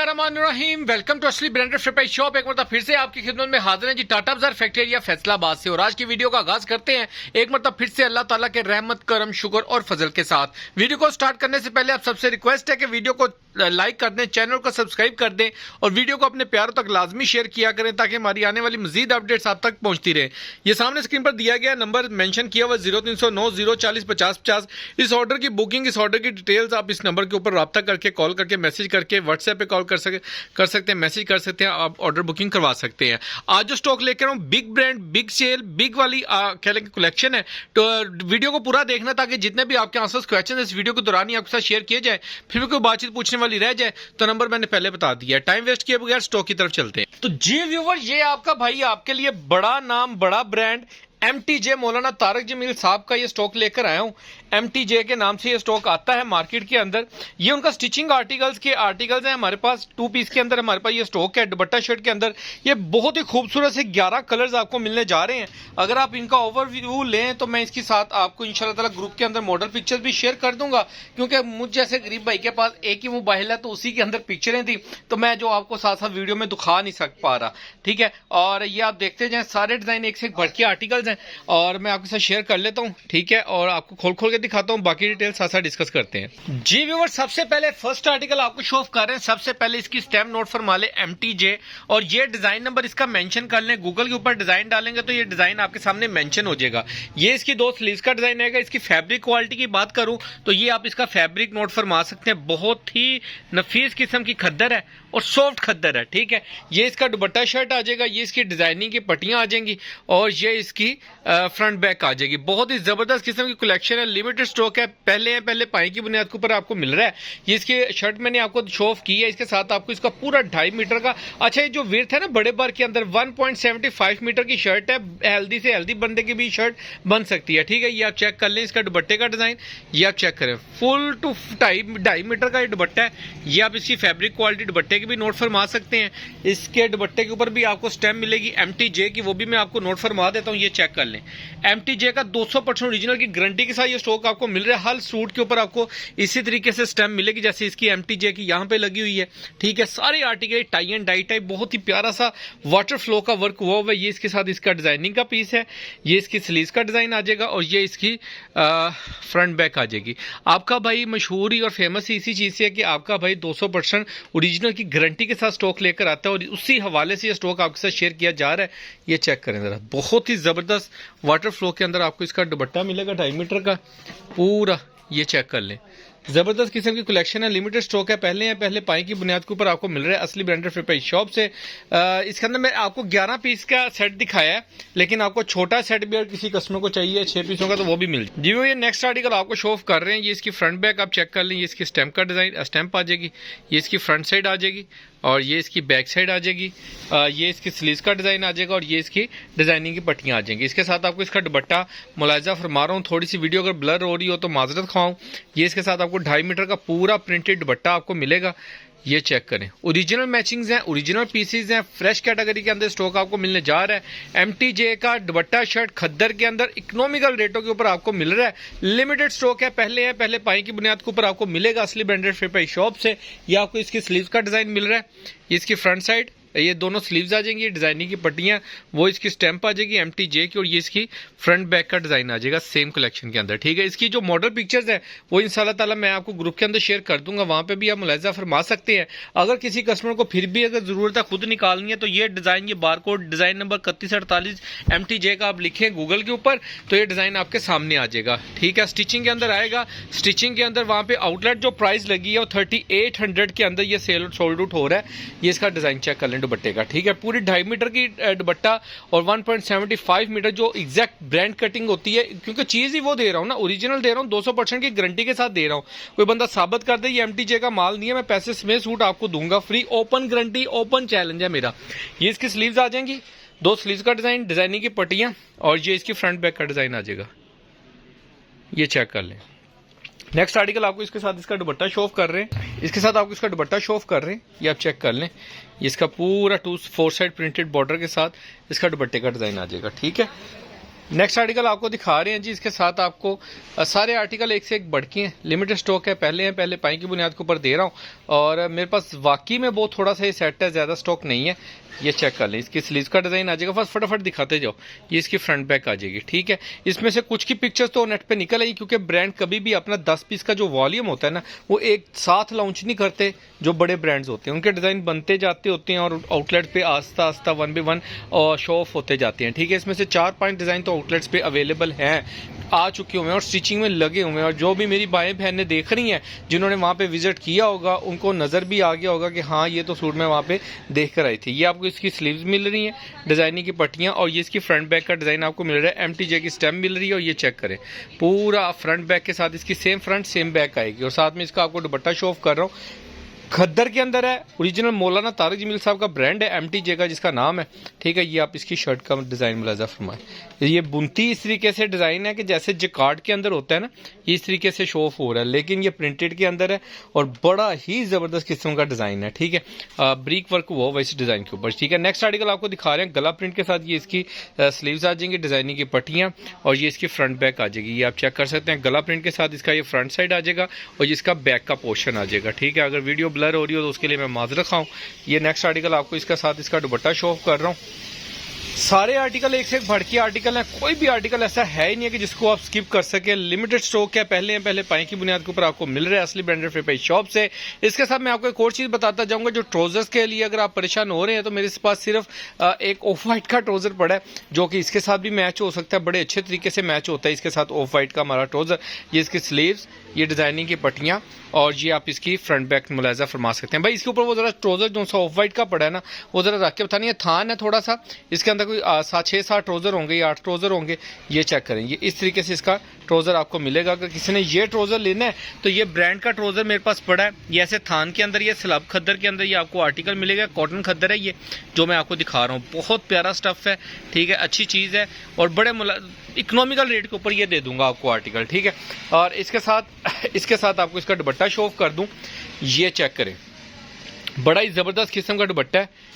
बिस्मिल्लाहिर्रहमानिर्रहीम। Welcome to असली branded flip shop. एक मरतबा फिर से आपकी खिदमत में हाजिर हैं जी टाटा बाजार फैक्ट्री एरिया फैसलाबाद से। और आज की वीडियो का आगाज करते हैं एक मरतबा फिर से अल्लाह ताला के रहमत करम शुक्र और फजल के साथ। वीडियो को स्टार्ट करने से पहले आप सबसे रिक्वेस्ट है कि वीडियो को लाइक कर दें, चैनल को सब्सक्राइब कर दें और वीडियो को अपने प्यारों तक लाजमी शेयर किया करें ताकि हमारी आने वाली मजीद अपडेट्स आप तक पहुंचती रहे। ये सामने स्क्रीन पर दिया गया नंबर मेंशन किया हुआ 0309 040 50 50। इस ऑर्डर की बुकिंग, इस ऑर्डर की डिटेल्स आप इस नंबर के ऊपर रब्ता करके, कॉल करके, मैसेज करके, व्हाट्सएप पे कॉल कर सकते हैं, मैसेज कर सकते हैं, आप ऑर्डर बुकिंग करवा सकते हैं। आज जो स्टॉक लेकर आऊं big brand, big sale, big वाली कह लें कलेक्शन है। तो वीडियो को पूरा देखना ताकि जितने भी आपके आंसर्स क्वेश्चन इस वीडियो के दौरान ही आपके साथ शेयर किए जाए, फिर भी कोई बातचीत पूछने वाली रह जाए तो नंबर मैंने पहले बता दिया है। टाइम वेस्ट किए बगैर स्टॉक की तरफ चलते हैं। तो जी व्यूवर, ये आपका भाई आपके लिए बड़ा नाम, बड़ा ब्रांड MTJ मौलाना तारक जमील साहब का ये स्टॉक लेकर आया हूँ। MTJ के नाम से ये स्टॉक आता है मार्केट के अंदर। ये उनका स्टिचिंग आर्टिकल्स हैं हमारे पास। 2 पीस के अंदर हमारे पास ये स्टॉक है। दुपट्टा शर्ट के अंदर ये बहुत ही खूबसूरत से 11 कलर्स आपको मिलने जा रहे हैं। अगर आप इनका ओवरव्यू लें तो मैं इसके साथ आपको इंशाल्लाह ताला ग्रुप के अंदर मॉडल पिक्चर भी शेयर कर दूंगा, क्योंकि मुझ जैसे गरीब भाई के पास एक ही मोबाइल है तो उसी के अंदर पिक्चरें थी, तो मैं जो आपको साथ साथ वीडियो में दिखा नहीं पा रहा। ठीक है, और ये आप देखते जाए, सारे डिजाइन एक से एक बढ़ के आर्टिकल्स हैं और मैं आपके साथ शेयर कर लेता हूं। ठीक है, और आपको खोल के दिखाता हूं, बाकी डिटेल साथ साथ डिस्कस करते हैं। जी व्यूअर, सबसे पहले फर्स्ट आर्टिकल आपको शो ऑफ कर रहे हैं। सबसे पहले इसकी स्टैम्प नोट फरमा ले MTJ, और ये डिजाइन नंबर इसका मेंशन कर लें। गूगल के ऊपर डिजाइन डालेंगे तो ये डिजाइन आपके सामने मेंशन हो जाएगा। ये इसकी 2 स्लीव्स का डिजाइन रहेगा। इसकी फैब्रिक क्वालिटी की बात करूं तो ये आप इसका फैब्रिक नोट फरमा सकते हैं। बहुत ही नफीस किस्म की खद्दर है और सॉफ्ट खद्दर है। ठीक है, ये इसका दुपट्टा शर्ट आ जाएगा, ये इसकी डिजाइनिंग की पट्टियां आ जाएंगी और ये इसकी फ्रंट बैक आ जाएगी। बहुत ही जबरदस्त किस्म की कलेक्शन है, लिमिटेड स्टॉक है। पहले पाई की बुनियाद के ऊपर आपको मिल रहा है। ये इसकी शर्ट मैंने आपको शो ऑफ की है। इसके साथ आपको इसका पूरा 2.5 मीटर का, अच्छा ये जो विड्थ है ना बड़े बार के अंदर 1.75 मीटर की शर्ट है। हेल्दी से हेल्दी बंदे की भी शर्ट बन सकती है। ठीक है, ये आप चेक कर लें। इसका दुपट्टे का डिजाइन ये आप चेक करें, फुल टू 2.5 मीटर का ये दुपट्टा है। ये आप इसकी फैब्रिक क्वालिटी दुपट्टे की भी नोट फरमा सकते हैं। इसके दुपट्टे के ऊपर भी आपको स्टैम्प मिलेगी MTJ की, वो भी मैं आपको नोट फरमा देता हूँ। ये चेक कर लें, MTJ का 200% ओरिजिनल की गारंटी के साथ ये स्टॉक आपको मिल रहा है। हर सूट के ऊपर आपको इसी तरीके से स्टैम्प मिलेगी जैसे इसकी MTJ की यहाँ पे लगी हुई है। ठीक है, सारे article tie and dye type, बहुत ही प्यारा सा वाटर फ्लो का वर्क हुआ हुआ है। ये इसके साथ इसका डिजाइनिंग का पीस है। ये इसकी स्लीव्स का डिजाइन आ जाएगा और ये इसकी फ्रंट बैक आ जाएगी। आपका भाई मशहूर ही और फेमस ही इसी चीज से है कि आपका भाई 200% ओरिजिनल की गारंटी के साथ स्टॉक लेकर आता है और उसी हवाले से ये स्टॉक आपके साथ शेयर किया जा रहा है। ये चेक करें जरा, बहुत ही जबरदस्त वाटर फ्लो के अंदर आपको इसका दुपट्टा मिलेगा 2.5 मीटर का पूरा। ये चेक कर लें, जबरदस्त किस्म की कलेक्शन है, लिमिटेड स्टॉक है। पहले पाई की बुनियाद के ऊपर आपको मिल रहा है असली ब्रांडेड फ्लिप शॉप से। इसके अंदर मैं आपको 11 पीस का सेट दिखाया है, लेकिन आपको छोटा सेट भी अगर किसी कस्टमर को चाहिए 6 पीसों का तो वो भी मिल जाए। जी वो ये नेक्स्ट आर्टिकल आपको शो ऑफ कर रहे हैं। ये इसकी फ्रंट बैक आप चेक कर लें। ये इसकी स्टैम्प का डिजाइन स्टैम्प आ जाएगी, ये इसकी फ्रंट साइड आ जाएगी और ये इसकी बैक साइड आ जाएगी। ये इसकी स्लीव्स का डिजाइन आ जाएगा और ये इसकी डिजाइनिंग की पट्टियां आ जाएंगी। इसके साथ आपको इसका दुपट्टा मुलायजा फरमा रहा हूँ, थोड़ी सी वीडियो अगर ब्लर हो रही हो तो माजरत खाऊं। ये इसके साथ आपको 2.5 मीटर का पूरा प्रिंटेड दुपट्टा आपको मिलेगा। ये चेक करें, ओरिजिनल मैचिंग्स हैं, ओरिजिनल पीसेस हैं, फ्रेश कैटेगरी के अंदर स्टॉक आपको मिलने जा रहा है। MTJ का दुपट्टा शर्ट खद्दर के अंदर इकोनॉमिकल रेटों के ऊपर आपको मिल रहा है। लिमिटेड स्टॉक है, पहले पाई की बुनियाद के ऊपर आपको मिलेगा असली ब्रांडेड फ्लिप शॉप से। ये आपको इसकी स्लीव्स का डिजाइन मिल रहा है, ये इसकी फ्रंट साइड, ये दोनों स्लीव्स आ जाएंगी, डिजाइनिंग की पट्टियां वो इसकी स्टैम्प आ जाएगी MTJ की और ये इसकी फ्रंट बैक का डिजाइन आ जाएगा सेम कलेक्शन के अंदर। ठीक है, इसकी जो मॉडल पिक्चर्स है वो इंशाल्लाह ताला मैं आपको ग्रुप के अंदर शेयर कर दूंगा, वहां पे भी आप मुलायजा फरमा सकते हैं। अगर किसी कस्टमर को फिर भी अगर जरूरत है खुद निकालनी है तो ये डिजाइन, ये बारकोड डिजाइन नंबर 3148 MTJ का आप लिखें गूगल के ऊपर तो ये डिजाइन आपके सामने आ जाएगा। ठीक है, स्टिचिंग के अंदर आएगा। स्टिचिंग के अंदर वहां पे आउटलेट जो प्राइस लगी है वो 3800 के अंदर ये सोल्ड आउट हो रहा है। ये इसका डिजाइन चेक कर लें दुपट्टे का। ठीक है, पूरी 2.5 मीटर की दुपट्टा और 1.75 मीटर जो एग्जैक्ट ब्रांड कटिंग होती है, क्योंकि चीज ही वो दे रहा हूं ना, ओरिजिनल दे रहा हूं, 200% की गारंटी के साथ दे रहा हूं। कोई बंदा साबित कर दे ये MTJ का माल नहीं है, मैं पैसे समेत सूट आपको दूंगा free. Open guarantee, open challenge है मेरा। ये इसकी स्लीव्स आ जाएंगी, 2 स्लीव्स का डिजाइन, डिजाइनिंग की पट्टियां और ये इसकी फ्रंट बैक का डिजाइन आ जाएगा। ये चेक कर लें। नेक्स्ट आर्टिकल आपको इसके साथ इसका दुपट्टा शो ऑफ कर रहे हैं। इसके साथ आपको इसका दुपट्टा शो ऑफ कर रहे हैं, ये आप चेक कर लें। इसका पूरा 4 साइड प्रिंटेड बॉर्डर के साथ इसका दुपट्टे का डिजाइन आ जाएगा। ठीक है, नेक्स्ट आर्टिकल आपको दिखा रहे हैं जी। इसके साथ आपको सारे आर्टिकल एक से एक बढ़ के हैं, लिमिटेड स्टॉक है, पहले पाई की बुनियाद के ऊपर दे रहा हूँ। और मेरे पास वाकई में बहुत थोड़ा सा ये सेट है, ज़्यादा स्टॉक नहीं है। ये चेक कर लें, इसकी स्लीव्स का डिज़ाइन आ जाएगा। फटाफट दिखाते जाओ। ये इसकी फ्रंट बैक आ जाएगी, ठीक है। इसमें से कुछ की पिक्चर्स तो नेट पे निकल आई, क्योंकि ब्रांड कभी भी अपना 10 पीस का जो वॉल्यूम होता है ना, वो एक साथ लॉन्च नहीं करते। जो बड़े ब्रांड्स होते हैं उनके डिज़ाइन बनते जाते होते हैं और आउटलेट पे आस्ता आस्ता 1 बाय 1 शो ऑफ होते जाते हैं, ठीक है। इसमें से 4-5 डिज़ाइन तो आउटलेट्स पे अवेलेबल हैं, आ चुके हुए हैं और स्टिचिंग में लगे हुए हैं। और जो भी मेरी भाई बहनें देख रही हैं, जिन्होंने वहाँ पे विजिट किया होगा, उनको नज़र भी आ गया होगा कि हाँ ये तो सूट मैं वहाँ पे देख कर आई थी। ये आपको इसकी स्लीव्स मिल रही हैं, डिज़ाइनिंग की पट्टियाँ, और ये इसकी फ्रंट बैक का डिज़ाइन आपको मिल रहा है। MTJ की स्टेम मिल रही है। और ये चेक करें, पूरा फ्रंट बैक के साथ इसकी सेम फ्रंट सेम बैक आएगी। और साथ में इसका आपको दुपट्टा शो ऑफ कर रहा हूँ, खद्दर के अंदर है। ओरिजिनल मौलाना तारिक जमील साहब का ब्रांड है, MTJ का जिसका नाम है, ठीक है। ये आप इसकी शर्ट का डिज़ाइन मुलाजा फरमाएं। ये बुनती इस तरीके से डिज़ाइन है कि जैसे जिकार्ड के अंदर होता है ना, ये इस तरीके से शो ऑफ हो रहा है, लेकिन ये प्रिंटेड के अंदर है और बड़ा ही ज़बरदस्त किस्म का डिज़ाइन है, ठीक है। ब्रीक वर्क हुआ वैसे डिज़ाइन के ऊपर, ठीक है। नेक्स्ट आर्टिकल आपको दिखा रहे हैं, गला प्रिंट के साथ ये इसकी स्लीव्स आ जाएंगी, डिज़ाइनिंग की पट्टियाँ, और ये इसकी फ्रंट बैक आ जाएगी। ये आप चेक कर सकते हैं, गला प्रिंट के साथ इसका ये फ्रंट साइड आ जाएगा और इसका बैक का पोर्शन आ जाएगा, ठीक है। अगर वीडियो ब्लर हो रही हो तो उसके लिए मैं माजरत खाऊं। ये नेक्स्ट आर्टिकल आपको इसका साथ इसका दुपट्टा शो ऑफ कर रहा हूँ। सारे आर्टिकल एक से एक भड़की आर्टिकल हैं, कोई भी आर्टिकल ऐसा है ही नहीं है कि जिसको आप स्किप कर सके। लिमिटेड स्टॉक है, पहले पाई की बुनियाद के ऊपर आपको मिल रहा है असली ब्रांडेड फ्री शॉप से। इसके साथ मैं आपको एक और चीज़ बताता जाऊंगा, जो ट्राउजर्स के लिए अगर आप परेशान हो रहे हैं तो मेरे पास सिर्फ एक ऑफ वाइट का ट्राउजर पड़ा है, जो कि इसके साथ भी मैच हो सकता है, बड़े अच्छे तरीके से मैच होता है इसके साथ ऑफ वाइट का हमारा ट्राउजर। ये इसकी स्लीव्स, ये डिज़ाइनिंग की पट्टियाँ, और ये आप इसकी फ्रंट बैक मुलाजा फरमा सकते हैं। भाई इसके ऊपर वो ज़रा ट्राउजर जो सा ऑफ वाइट का पड़ा है ना, वो ज़रा रख के बतानी है। थान है थोड़ा सा, इसके अंदर कोई 6-7 ट्राउजर होंगे या 8 ट्राउजर होंगे। ये चेक करें, ये इस तरीके से इसका ट्राउजर आपको मिलेगा। अगर किसी ने ये ट्राउजर लेना है तो ये ब्रांड का ट्राउजर मेरे पास पड़ा है। ये ऐसे थान के अंदर, ये सलाब खद्दर के अंदर ये आपको आर्टिकल मिलेगा। कॉटन खद्दर है ये जो मैं आपको दिखा रहा हूँ, बहुत प्यारा स्टफ है, ठीक है, अच्छी चीज़ है और बड़े इकोनॉमिकल रेट के ऊपर ये दे दूंगा आपको आर्टिकल, ठीक है। और इसके साथ आपको इसका दुपट्टा शो ऑफ कर दूं। ये चेक करें, बड़ा ही ज़बरदस्त किस्म का दुपट्टा है।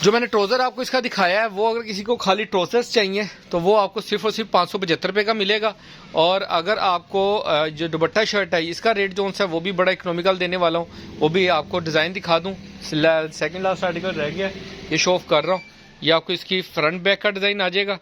जो मैंने ट्राउजर आपको इसका दिखाया है, वो अगर किसी को खाली ट्राउजर्स चाहिए तो वो आपको सिर्फ और सिर्फ 575 रुपये का मिलेगा। और अगर आपको जो दुपट्टा शर्ट है, इसका रेट जो है वो भी बड़ा इकोनॉमिकल देने वाला हूँ। वो भी आपको डिज़ाइन दिखा दूँ। सेकंड लास्ट आर्टिकल रह गया, ये शो ऑफ कर रहा हूँ। ये आपको इसकी फ्रंट बैक का डिज़ाइन आ जाएगा।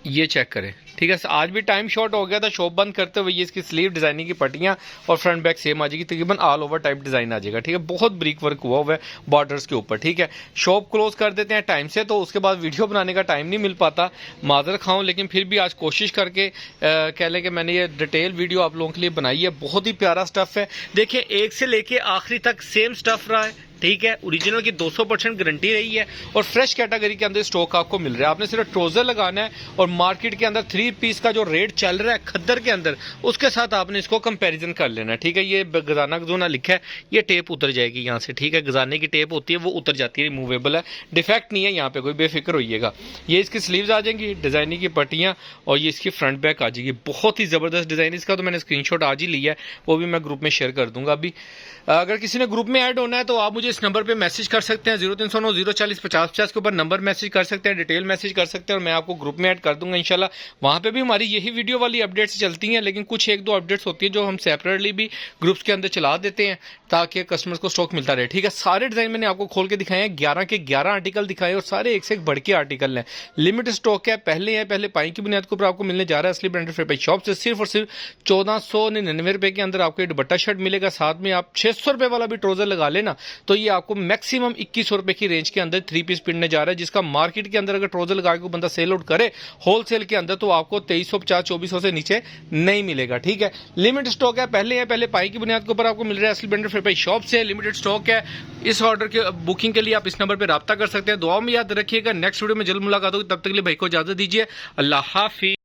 ये चेक करें, ठीक है। आज भी टाइम शॉर्ट हो गया था, शॉप बंद करते हुए ये इसकी स्लीव, डिजाइनिंग की पट्टियां और फ्रंट बैक सेम आ जाएगी। तकरीबन ऑल ओवर टाइप डिजाइन आ जाएगा, ठीक है। बहुत ब्रिक वर्क हुआ है बॉर्डर्स के ऊपर, ठीक है। शॉप क्लोज कर देते हैं टाइम से, तो उसके बाद वीडियो बनाने का टाइम नहीं मिल पाता, माजर खाऊं। लेकिन फिर भी आज कोशिश करके कह लें कि मैंने ये डिटेल वीडियो आप लोगों के लिए बनाई है। बहुत ही प्यारा स्टफ है, देखिए एक से लेके आखिरी तक सेम स्टफ रहा है, ठीक है। ओरिजिनल की 200% गारंटी रही है और फ्रेश कैटेगरी के अंदर स्टॉक आपको मिल रहा है। आपने सिर्फ ट्राउजर लगाना है और मार्केट के अंदर 3 पीस का जो रेट चल रहा है खद्दर के अंदर, उसके साथ आपने इसको कंपैरिजन कर लेना है, ठीक है। ये गजाना गजूना लिखा है, ये टेप उतर जाएगी यहाँ से, ठीक है। गजाने की टेप होती है, वो उतर जाती है, रिमूवेबल है, डिफेक्ट नहीं है यहाँ पे, कोई बेफिक्र होइएगा। ये इसकी स्लीव्स आ जाएंगी, डिजाइनिंग की पट्टियाँ, और ये इसकी फ्रंट बैक आ जाएगी। बहुत ही जबरदस्त डिजाइन इसका, तो मैंने स्क्रीनशॉट आज ही लिया है, वो भी मैं ग्रुप में शेयर कर दूंगा अभी। अगर किसी ने ग्रुप में ऐड होना है तो आप मुझे इस नंबर पे मैसेज कर सकते हैं, 0309 040 50 50 के ऊपर नंबर मैसेज कर सकते हैं, डिटेल मैसेज कर सकते हैं और मैं आपको ग्रुप में ऐड कर दूंगा इंशाल्लाह। वहाँ पे भी हमारी यही वीडियो वाली अपडेट्स चलती हैं, लेकिन कुछ 1-2 अपडेट्स होती है जो हम सेपरेटली भी ग्रुप्स के अंदर चला देते हैं ताकि कस्टमर्स को स्टॉक मिलता रहे, ठीक है। सारे डिजाइन मैंने आपको खोल के दिखाए हैं, 11 के 11 आर्टिकल दिखाए और सारे एक से एक बढ़ के आर्टिकल हैं। लिमिटेड स्टॉक है, पहले पाई की बुनियाद के ऊपर आपको मिलने जा रहा है असली ब्रांडेड फ्री शॉप से। सिर्फ और सिर्फ 1499 रुपए के अंदर आपको ये दुपट्टा शर्ट मिलेगा। साथ में आप 600 रुपए वाला भी ट्राउजर लगा लेना तो ये आपको मैक्सिमम 2100 रुपए की रेंज के अंदर 3 पीस पिनने जा रहा है, जिसका मार्केट के अंदर अगर ट्राउजर लगा के बंदा सेल आउट करे होलसेल के अंदर तो आपको 2350-2400 से नीचे नहीं मिलेगा, ठीक है। लिमिटेड स्टॉक है, पहले पाई की बुनियाद के ऊपर आपको मिल रहा है असली ब्रांडेड फ्री शॉप से। लिमिटेड स्टॉक है, इस ऑर्डर के बुकिंग के लिए आप इस नंबर पर राब्ता कर सकते हैं। दुआ में याद रखिएगा, नेक्स्ट वीडियो में जल्द मुलाकात होगी, तब तक के लिए भाई को इजाजत दीजिए। अल्लाह हाफिज।